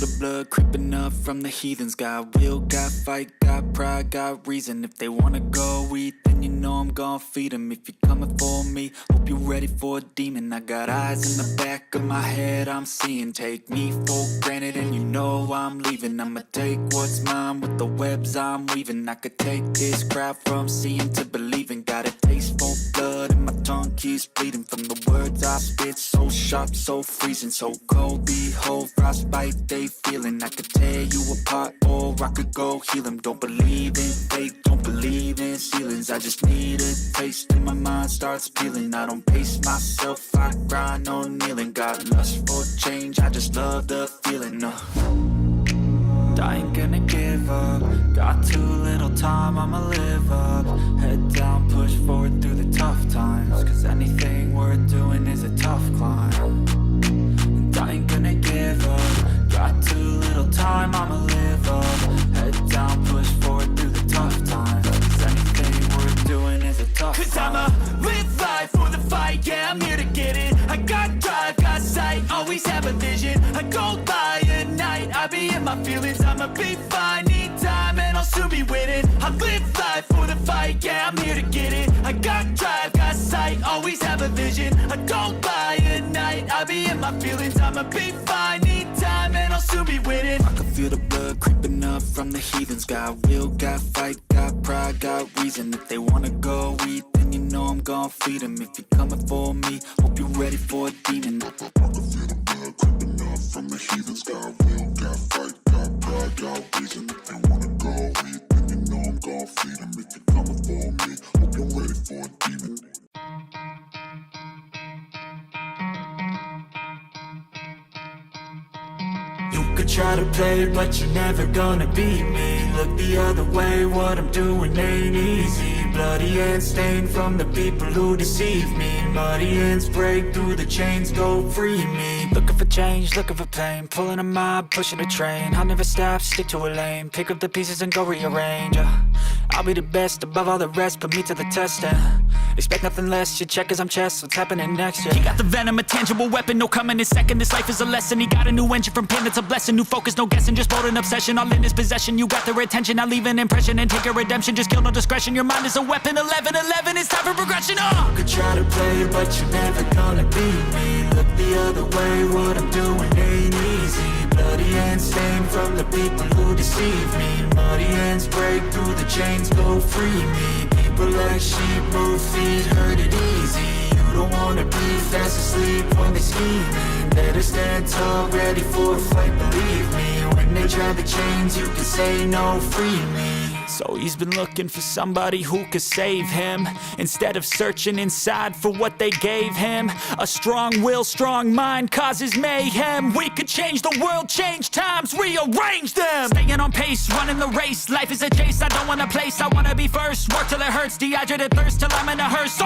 the blood creeping up from the heathens. Got will, got fight, got pride, got reason. If they wanna go eat, then you know I'm gon' feed them. If you're coming for me, hope you're ready for a demon. I got eyes in the back of my head, I'm seeing. Take me for granted and you know I'm leaving. I'ma take what's mine with the webs I'm weaving. I could take this crowd from seeing to believing. Got a taste for blood and my tongue keeps bleeding. From the words I spit, so sharp, so freezing. So cold, behold, frostbite they feeling. I could tear you apart or I could go heal them. Don't believe in fate, don't believe in ceilings. I just need a taste and my mind starts peeling. I don't pace myself, I grind on kneeling. Got lust for change, I just love the feeling. I ain't gonna give up. Got too little time, I'ma live up. Head down, push forward through the tough times. Cause anything worth doing is a tough climb. And I ain't gonna give up. Got too little time, I'ma live up. Head down, push forward through the tough times. Cause anything worth doing is a tough climb. Cause I'ma live life for the fight, yeah, I'm here to get it. I got drive, got sight, always have a vision. I go by at night, I be in my feelings. I'ma be fine, need time, and I'll soon be winning. I live life for the fight, yeah, I'm here to get it. I got drive, got sight, always have a vision. I go by at night, I be in my feelings. I'ma be fine, need time, and I'll soon be winning. I can feel the blood creeping up from the heathens. Got will, got fight, got pride, got reason. If they wanna go eat, then you know I'm gon' feed them. If you're coming for me, hope you're ready for a demon. I can feel the blood creeping up from the heathens. Got will, got fight, got pride, got reason. If they wanna go eat, then you know I'm gon' feed them. If you're coming for me, hope you're ready for a demon. You could try to play, but you're never gonna beat me. Look the other way, what I'm doing ain't easy. Bloody hands stained from the people who deceive me. Muddy hands break through the chains, go free me. Looking for change, looking for pain. Pulling a mob, pushing a train. I'll never stop, stick to a lane. Pick up the pieces and go rearrange. I'll be the best above all the rest, put me to the test and expect nothing less, your check as I'm chess. What's happening next, yeah. He got the venom, a tangible weapon, no coming in second. This life is a lesson, he got a new engine from pain, that's a blessing. New focus, no guessing, just bold an obsession. All in his possession, you got their attention. I'll leave an impression and take a redemption. Just kill, no discretion, your mind is a weapon. 11-11, it's time for progression, You could try to play, but you're never gonna beat me. Look the other way, what I'm doing ain't easy. Bloody hands stained from the people who deceive me. Muddy hands break through the chains, go free me. People like sheep, move feet, hurt it easy. You don't wanna be fast asleep when they scheming. Better stand tall, ready for a fight, believe me. When they try the chains, you can say no, free me. So he's been looking for somebody who could save him, instead of searching inside for what they gave him. A strong will, strong mind causes mayhem. We could change the world, change times, rearrange them. Staying on pace, running the race. Life is a chase, I don't want a place. I wanna be first, work till it hurts. Dehydrated thirst till I'm in a hearse.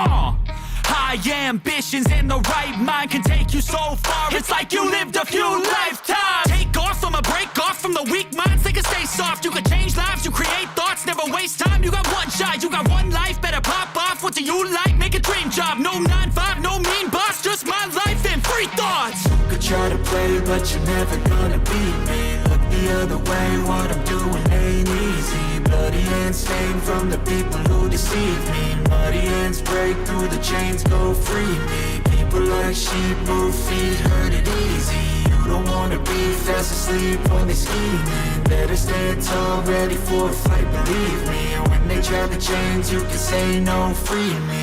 High ambitions and the right mind can take you so far. It's like you lived a few lifetimes. Take off, I'ma break off from the weak minds. They can stay soft, you can change lives, you create thoughts. Never waste time, you got one shot, you got one life. Better pop off, what do you like? Make a dream job, no 9-5, no mean boss. Just my life and free thoughts. You could try to play, but you're never gonna beat me. Look the other way, what I'm doing ain't easy. Bloody hands stained from the people who deceive me. Muddy hands break through the chains, go free me. People like sheep, move feet, hurt it easy. You don't wanna be fast asleep when they scheming. Better stand tall, ready for a fight, believe me. When they try the chains, you can say no, free me.